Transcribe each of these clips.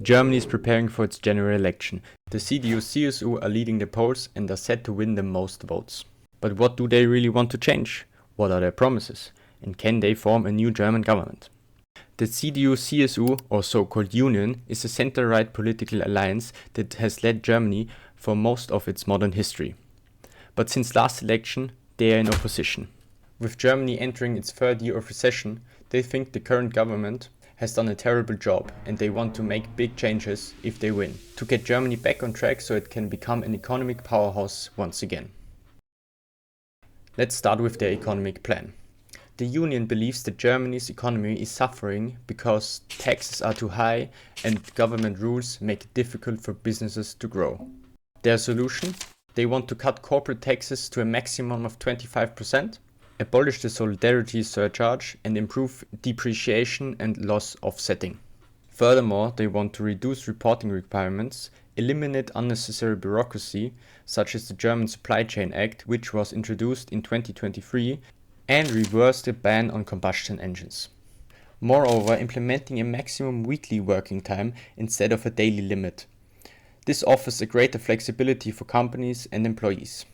Germany is preparing for its general election. The CDU-CSU are leading the polls and are set to win the most votes. But what do they really want to change? What are their promises? And can they form a new German government? The CDU-CSU, or so-called Union, is a center-right political alliance that has led Germany for most of its modern history. But since last election, they are in opposition. With Germany entering its third year of recession, they think the current government has done a terrible job and they want to make big changes if they win, to get Germany back on track so it can become an economic powerhouse once again. Let's start with their economic plan. The Union believes that Germany's economy is suffering because taxes are too high and government rules make it difficult for businesses to grow. Their solution? They want to cut corporate taxes to a maximum of 25%, abolish the solidarity surcharge and improve depreciation and loss offsetting. Furthermore, they want to reduce reporting requirements, eliminate unnecessary bureaucracy, such as the German Supply Chain Act, which was introduced in 2023, and reverse the ban on combustion engines. Moreover, implementing a maximum weekly working time instead of a daily limit. This offers a greater flexibility for companies and employees.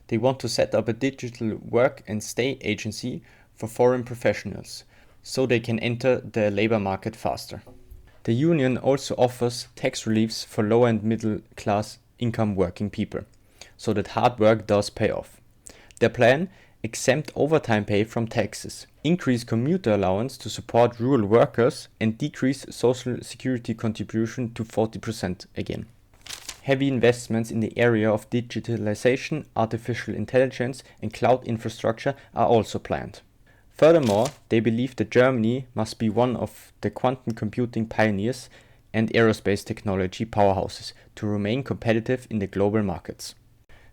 They want to set up a digital work and stay agency for foreign professionals, so they can enter the labor market faster. The Union also offers tax reliefs for low and middle class income working people, so that hard work does pay off. Their plan: exempt overtime pay from taxes, increase commuter allowance to support rural workers, and decrease social security contribution to 40% again. Heavy investments in the area of digitalization, artificial intelligence, and cloud infrastructure are also planned. Furthermore, they believe that Germany must be one of the quantum computing pioneers and aerospace technology powerhouses to remain competitive in the global markets.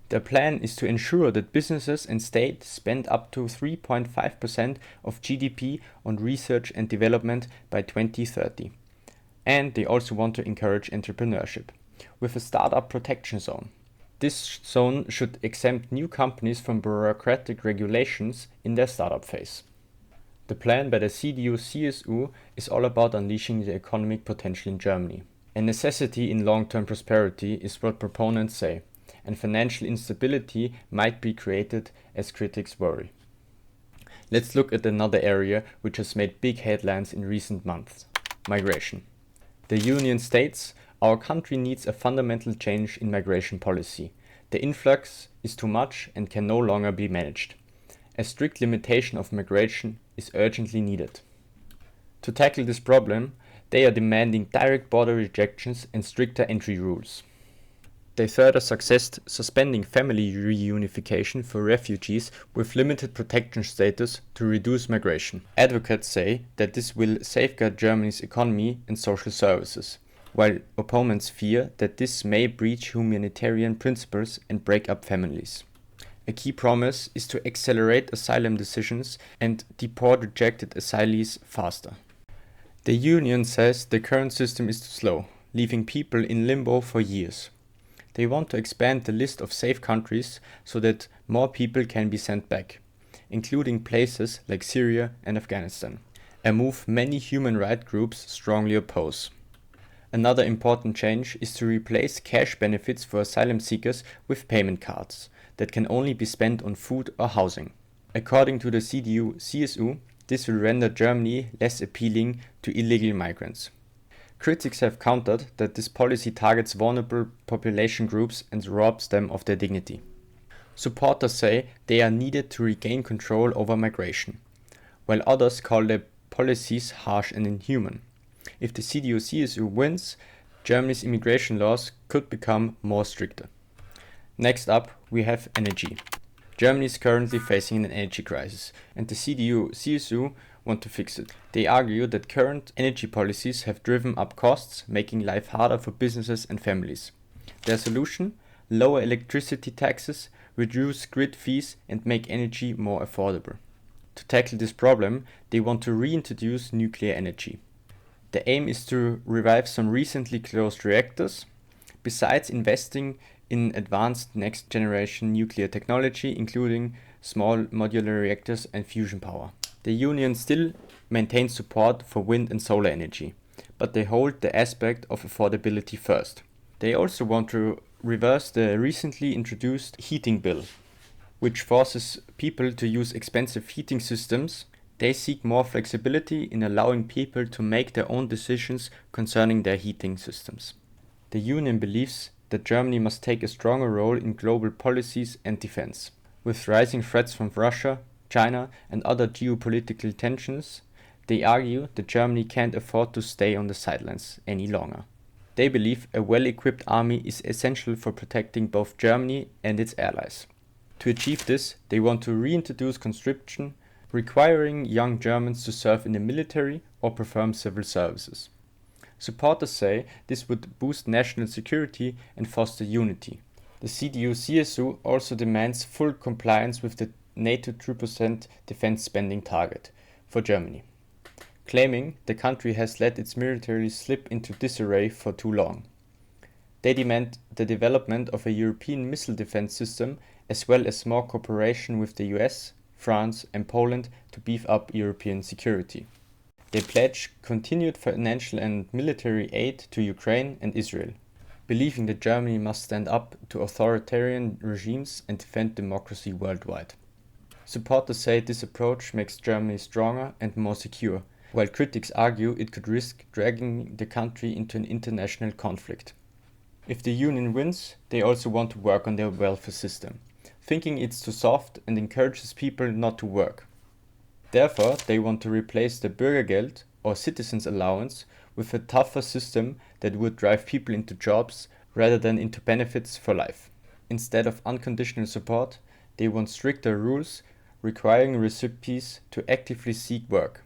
Their plan is to ensure that businesses and state spend up to 3.5% of GDP on research and development by 2030. And they also want to encourage entrepreneurship with a startup protection zone. This zone should exempt new companies from bureaucratic regulations in their startup phase. The plan by the CDU-CSU is all about unleashing the economic potential in Germany. A necessity in long-term prosperity is what proponents say, and financial instability might be created as critics worry. Let's look at another area which has made big headlines in recent months: migration. The Union states, "Our country needs a fundamental change in migration policy. The influx is too much and can no longer be managed. A strict limitation of migration is urgently needed." To tackle this problem, they are demanding direct border rejections and stricter entry rules. They further suggest suspending family reunification for refugees with limited protection status to reduce migration. Advocates say that this will safeguard Germany's economy and social services, while opponents fear that this may breach humanitarian principles and break up families. A key promise is to accelerate asylum decisions and deport rejected asylees faster. The Union says the current system is too slow, leaving people in limbo for years. They want to expand the list of safe countries so that more people can be sent back, including places like Syria and Afghanistan, a move many human rights groups strongly oppose. Another important change is to replace cash benefits for asylum seekers with payment cards that can only be spent on food or housing. According to the CDU-CSU, this will render Germany less appealing to illegal migrants. Critics have countered that this policy targets vulnerable population groups and robs them of their dignity. Supporters say they are needed to regain control over migration, while others call their policies harsh and inhuman. If the CDU-CSU wins, Germany's immigration laws could become more stricter. Next up, we have energy. Germany is currently facing an energy crisis, and the CDU-CSU want to fix it. They argue that current energy policies have driven up costs, making life harder for businesses and families. Their solution? Lower electricity taxes, reduce grid fees, and make energy more affordable. To tackle this problem, they want to reintroduce nuclear energy. The aim is to revive some recently closed reactors, besides investing in advanced next-generation nuclear technology, including small modular reactors and fusion power. The Union still maintains support for wind and solar energy, but they hold the aspect of affordability first. They also want to reverse the recently introduced heating bill, which forces people to use expensive heating systems. They seek more flexibility in allowing people to make their own decisions concerning their heating systems. The union believes that Germany must take a stronger role in global policies and defense. With rising threats from Russia, China, and other geopolitical tensions, they argue that Germany can't afford to stay on the sidelines any longer. They believe a well-equipped army is essential for protecting both Germany and its allies. To achieve this, they want to reintroduce conscription, requiring young Germans to serve in the military or perform civil services. Supporters say this would boost national security and foster unity. The CDU-CSU also demands full compliance with the NATO 2% defense spending target for Germany, claiming the country has let its military slip into disarray for too long. They demand the development of a European missile defense system as well as more cooperation with the US, France and Poland to beef up European security. They pledge continued financial and military aid to Ukraine and Israel, believing that Germany must stand up to authoritarian regimes and defend democracy worldwide. Supporters say this approach makes Germany stronger and more secure, while critics argue it could risk dragging the country into an international conflict. If the union wins, they also want to work on their welfare system, thinking it's too soft and encourages people not to work. Therefore, they want to replace the Bürgergeld, or citizens' allowance, with a tougher system that would drive people into jobs rather than into benefits for life. Instead of unconditional support, they want stricter rules requiring recipients to actively seek work.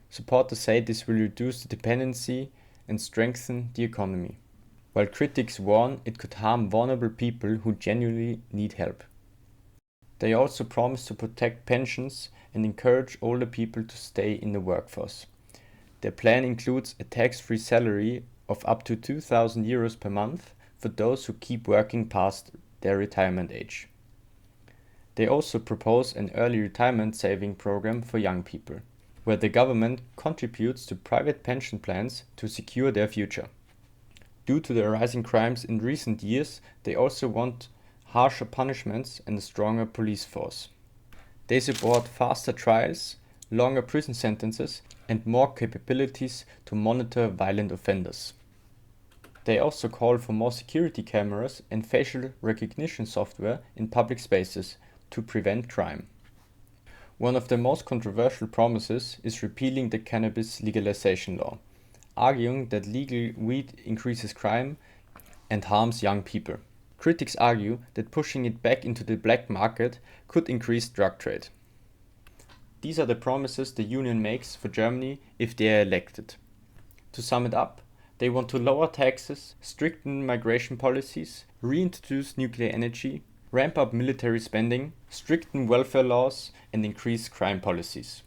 Supporters say this will reduce the dependency and strengthen the economy, while critics warn it could harm vulnerable people who genuinely need help. They also promise to protect pensions and encourage older people to stay in the workforce. Their plan includes a tax-free salary of up to 2,000 euros per month for those who keep working past their retirement age. They also propose an early retirement saving program for young people, where the government contributes to private pension plans to secure their future. Due to the rising crimes in recent years, they also want harsher punishments and a stronger police force. They support faster trials, longer prison sentences, and more capabilities to monitor violent offenders. They also call for more security cameras and facial recognition software in public spaces to prevent crime. One of the most controversial promises is repealing the cannabis legalization law, arguing that legal weed increases crime and harms young people. Critics argue that pushing it back into the black market could increase drug trade. These are the promises the union makes for Germany if they are elected. To sum it up, they want to lower taxes, strengthen migration policies, reintroduce nuclear energy, ramp up military spending, strengthen welfare laws, and increase crime policies.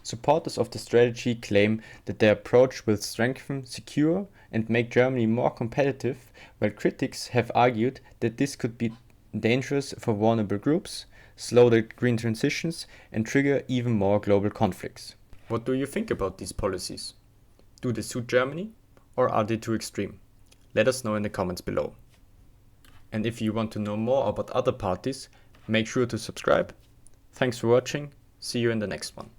Supporters of the strategy claim that their approach will strengthen, secure, and make Germany more competitive, while critics have argued that this could be dangerous for vulnerable groups, slow the green transitions, and trigger even more global conflicts. What do you think about these policies? Do they suit Germany, or are they too extreme? Let us know in the comments below. And if you want to know more about other parties, make sure to subscribe. Thanks for watching. See you in the next one.